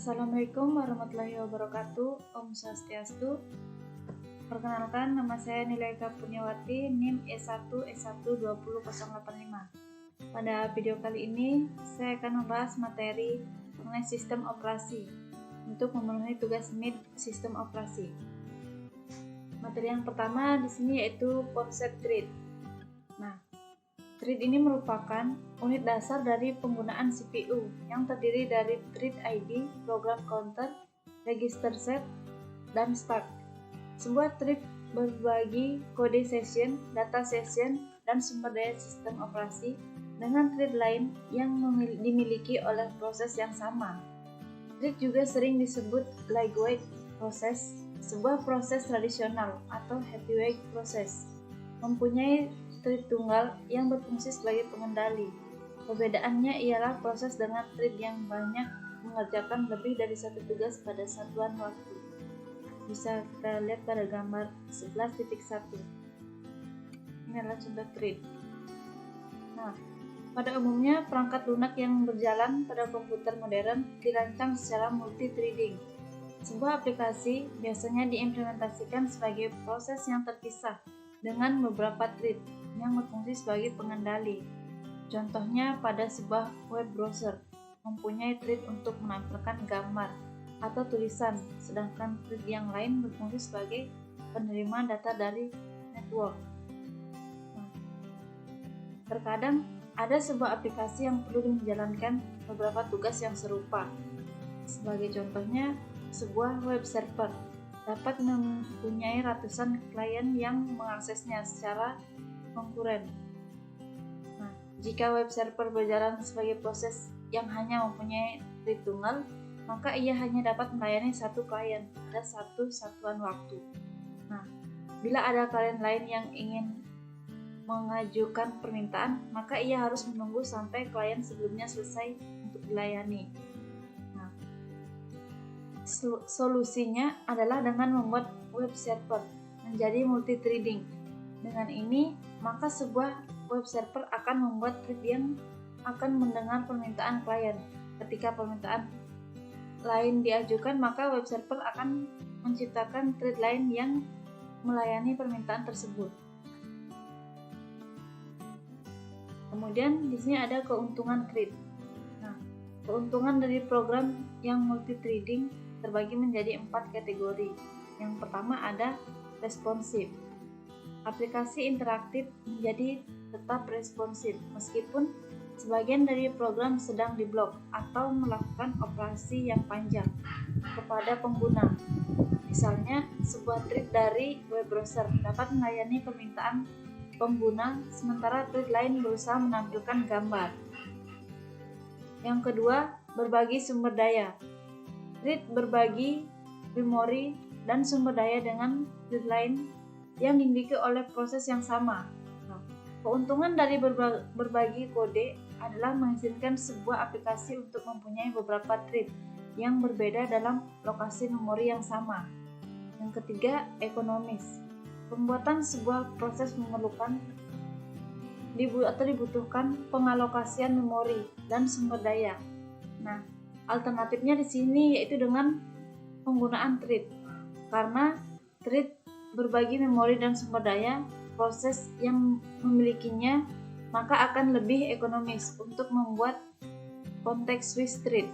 Assalamualaikum warahmatullahi wabarakatuh. Om Swastiastu. Perkenalkan, nama saya Nilaika Punyawati, NIM E1S12085. Pada video kali ini, saya akan membahas materi mengenai sistem operasi untuk memenuhi tugas MIT sistem operasi. Materi yang pertama di sini yaitu konsep thread. Nah, thread ini merupakan unit dasar dari penggunaan CPU yang terdiri dari thread ID, program counter, register set, dan stack. Sebuah thread berbagi kode session, data session, dan sumber daya sistem operasi dengan thread lain yang dimiliki oleh proses yang sama. Thread juga sering disebut lightweight proses, sebuah proses tradisional atau heavyweight proses. Mempunyai thread tunggal yang berfungsi sebagai pengendali. Perbedaannya ialah proses dengan thread yang banyak mengerjakan lebih dari satu tugas pada satuan waktu. Bisa kita lihat pada gambar 11.1. Ini adalah contoh thread. Nah, pada umumnya perangkat lunak yang berjalan pada komputer modern dirancang secara multi-threading. Sebuah aplikasi biasanya diimplementasikan sebagai proses yang terpisah dengan beberapa thread yang berfungsi sebagai pengendali. Contohnya pada sebuah web browser mempunyai thread untuk menampilkan gambar atau tulisan, sedangkan thread yang lain berfungsi sebagai penerima data dari network. Nah, terkadang ada sebuah aplikasi yang perlu menjalankan beberapa tugas yang serupa. Sebagai contohnya, sebuah web server dapat mempunyai ratusan klien yang mengaksesnya secara konkuren. Nah, jika web server berjalan sebagai proses yang hanya mempunyai thread tunggal, maka ia hanya dapat melayani satu klien pada satu satuan waktu. Nah, bila ada klien lain yang ingin mengajukan permintaan, maka ia harus menunggu sampai klien sebelumnya selesai untuk dilayani. Solusinya adalah dengan membuat web server menjadi multi-threading. Dengan ini, maka sebuah web server akan membuat thread yang akan mendengar permintaan klien. Ketika permintaan lain diajukan, maka web server akan menciptakan thread lain yang melayani permintaan tersebut. Kemudian di sini ada keuntungan thread. Nah, keuntungan dari program yang multi-threading terbagi menjadi 4 kategori. Yang pertama ada responsif. Aplikasi interaktif menjadi tetap responsif meskipun sebagian dari program sedang diblok atau melakukan operasi yang panjang kepada pengguna. Misalnya, sebuah thread dari web browser dapat melayani permintaan pengguna sementara thread lain berusaha menampilkan gambar. Yang kedua, berbagi sumber daya. Thread berbagi memori dan sumber daya dengan thread lain yang dimiliki oleh proses yang sama. Nah, keuntungan dari berbagi kode adalah mengizinkan sebuah aplikasi untuk mempunyai beberapa thread yang berbeda dalam lokasi memori yang sama. Yang ketiga, ekonomis. Pembuatan sebuah proses memerlukan dibutuhkan pengalokasian memori dan sumber daya. Nah, alternatifnya di sini yaitu dengan penggunaan thread. Karena thread berbagi memori dan sumber daya, proses yang memilikinya maka akan lebih ekonomis untuk membuat context switch thread.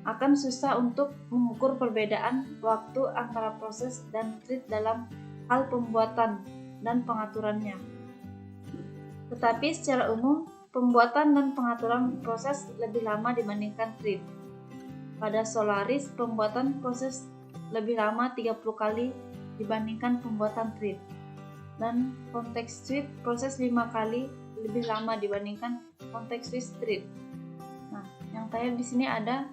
Akan susah untuk mengukur perbedaan waktu antara proses dan thread dalam hal pembuatan dan pengaturannya. Tetapi secara umum, pembuatan dan pengaturan proses lebih lama dibandingkan thread. Pada Solaris, pembuatan proses lebih lama 30 kali dibandingkan pembuatan thread. Dan context switch proses 5 kali lebih lama dibandingkan context switch thread. Nah, yang terakhir di sini ada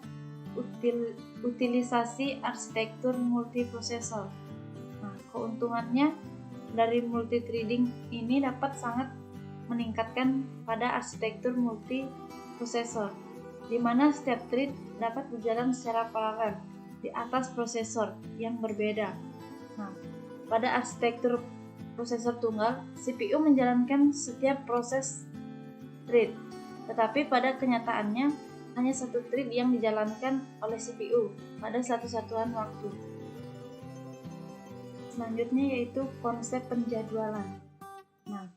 utilisasi arsitektur multiprosesor. Nah, keuntungannya dari multi-threading ini dapat sangat meningkatkan pada arsitektur multiprosesor, di mana setiap thread dapat berjalan secara paralel di atas prosesor yang berbeda. Nah, pada arsitektur prosesor tunggal, CPU menjalankan setiap proses thread, tetapi pada kenyataannya hanya satu trip yang dijalankan oleh CPU pada satu satuan waktu. Selanjutnya yaitu konsep penjadwalan. Nah,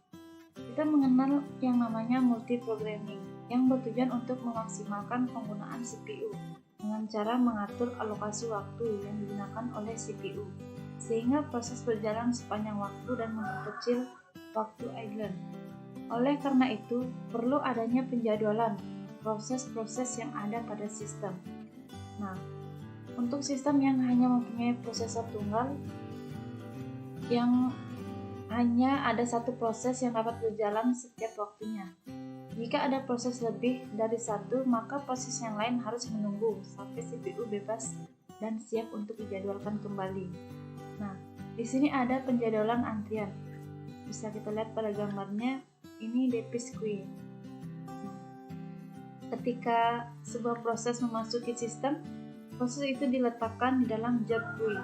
kita mengenal yang namanya multiprogramming yang bertujuan untuk memaksimalkan penggunaan CPU dengan cara mengatur alokasi waktu yang digunakan oleh CPU sehingga proses berjalan sepanjang waktu dan memperkecil waktu idle. Oleh karena itu, perlu adanya penjadwalan proses-proses yang ada pada sistem. Nah, untuk sistem yang hanya mempunyai prosesor tunggal, yang hanya ada satu proses yang dapat berjalan setiap waktunya. Jika ada proses lebih dari satu, maka proses yang lain harus menunggu sampai CPU bebas dan siap untuk dijadwalkan kembali. Nah, di sini ada penjadwalan antrian. Bisa kita lihat pada gambarnya, ini Davis queue. Ketika sebuah proses memasuki sistem, proses itu diletakkan di dalam job queue.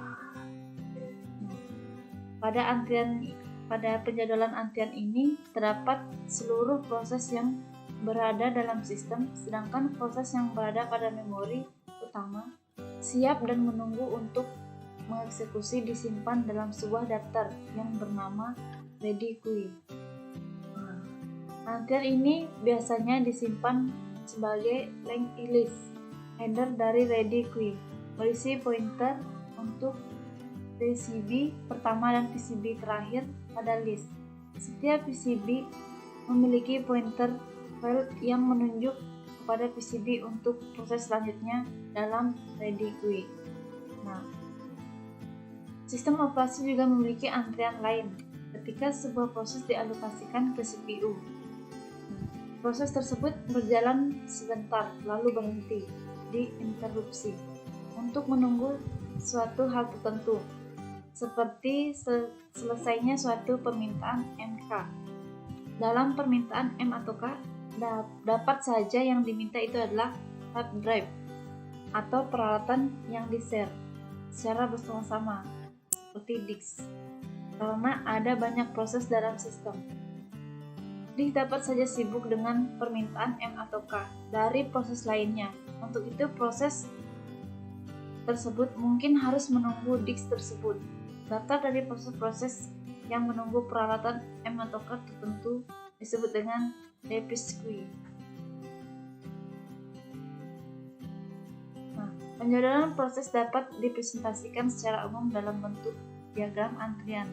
Pada penjadwalan antrian ini terdapat seluruh proses yang berada dalam sistem, sedangkan proses yang berada pada memori utama siap dan menunggu untuk mengeksekusi disimpan dalam sebuah daftar yang bernama ready queue. Antrian ini biasanya disimpan sebagai linked list header dari ready queue, berisi pointer untuk PCB pertama dan PCB terakhir pada list. Setiap PCB memiliki pointer file yang menunjuk kepada PCB untuk proses selanjutnya dalam ready queue. Nah, sistem operasi juga memiliki antrian lain ketika sebuah proses dialokasikan ke CPU. Proses tersebut berjalan sebentar lalu berhenti di interupsi untuk menunggu suatu hal tertentu, seperti selesainya suatu permintaan MK. Dalam permintaan M atau K, dapat saja yang diminta itu adalah hard drive atau peralatan yang di-share secara bersama-sama, seperti disk, karena ada banyak proses dalam sistem. Disk dapat saja sibuk dengan permintaan M atau K dari proses lainnya. Untuk itu, proses tersebut mungkin harus menunggu disk tersebut. Daftar dari proses-proses yang menunggu peralatan M atau K tertentu disebut dengan Davis queue. Nah, penjadwalan proses dapat dipresentasikan secara umum dalam bentuk diagram antrian,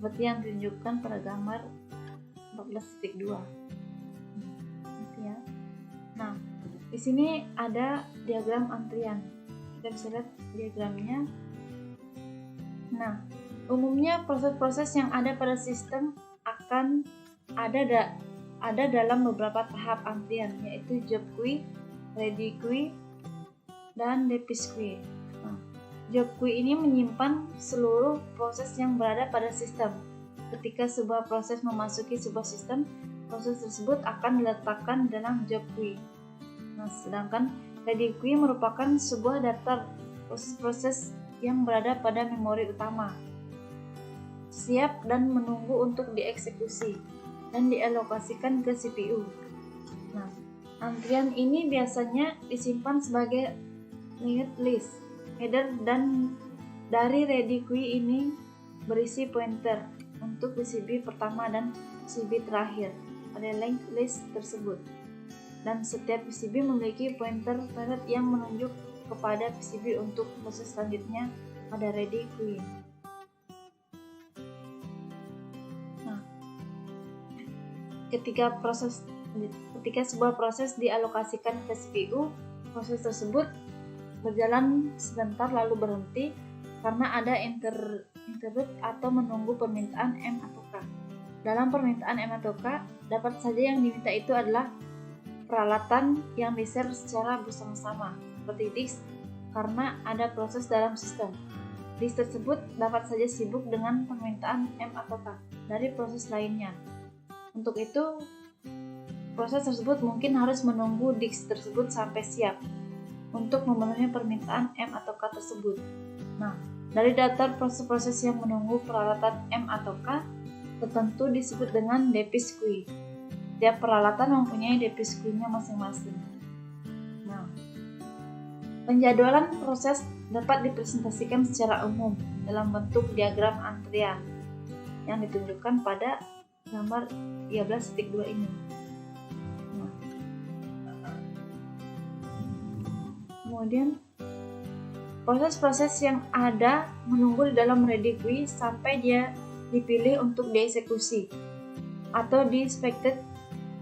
seperti yang ditunjukkan pada gambar 14.2. Ya. Nah, di sini ada diagram antrian. Kita bisa lihat diagramnya. Nah, umumnya proses-proses yang ada pada sistem akan ada dalam beberapa tahap antrian, yaitu job queue, ready queue, dan Davis queue. Nah, job queue ini menyimpan seluruh proses yang berada pada sistem. Ketika sebuah proses memasuki sebuah sistem, proses tersebut akan diletakkan dalam job queue. Nah, sedangkan ready queue merupakan sebuah daftar proses-proses yang berada pada memori utama, siap dan menunggu untuk dieksekusi dan dialokasikan ke CPU. Nah, antrian ini biasanya disimpan sebagai linked list header dan dari ready queue ini berisi pointer untuk PCB pertama dan PCB terakhir pada linked list tersebut. Dan setiap PCB memiliki pointer file yang menunjuk kepada PCB untuk proses selanjutnya pada ready queue. Nah, ketika sebuah proses dialokasikan ke CPU, proses tersebut berjalan sebentar lalu berhenti karena ada interrupt atau menunggu permintaan M atau K. Dalam permintaan M atau K, dapat saja yang diminta itu adalah peralatan yang di-share secara bersama-sama, seperti disk, karena ada proses dalam sistem. Disk tersebut dapat saja sibuk dengan permintaan M atau K dari proses lainnya. Untuk itu, proses tersebut mungkin harus menunggu disk tersebut sampai siap untuk memenuhi permintaan M atau K tersebut. Nah, dari daftar proses-proses yang menunggu peralatan M atau K tertentu disebut dengan Davis queue. Setiap peralatan mempunyai Davis queue-nya masing-masing. Penjadwalan proses dapat dipresentasikan secara umum dalam bentuk diagram antrian yang ditunjukkan pada gambar 13.2 ini. Kemudian proses-proses yang ada menunggu di dalam ready queue sampai dia dipilih untuk dieksekusi atau di-expected.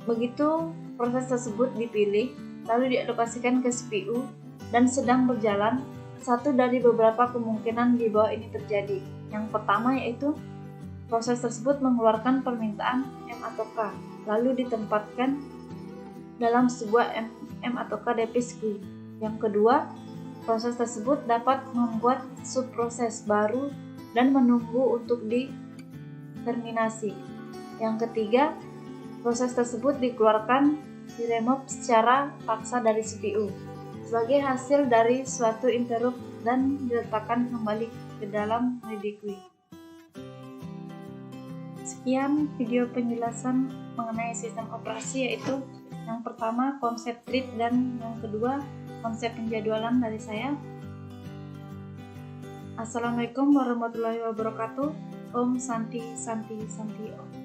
Begitu proses tersebut dipilih, lalu dialokasikan ke CPU dan sedang berjalan, satu dari beberapa kemungkinan di bawah ini terjadi. Yang pertama yaitu proses tersebut mengeluarkan permintaan M atau K, lalu ditempatkan dalam sebuah M atau K device queue. Yang kedua, proses tersebut dapat membuat subproses baru dan menunggu untuk diterminasi. Yang ketiga, proses tersebut dikeluarkan, diremove secara paksa dari CPU sebagai hasil dari suatu interrupt dan diletakkan kembali ke dalam ready queue. Sekian video penjelasan mengenai sistem operasi, yaitu yang pertama konsep trip dan yang kedua konsep penjadwalan dari saya. Assalamualaikum warahmatullahi wabarakatuh. Om Santi Santi Santi Om.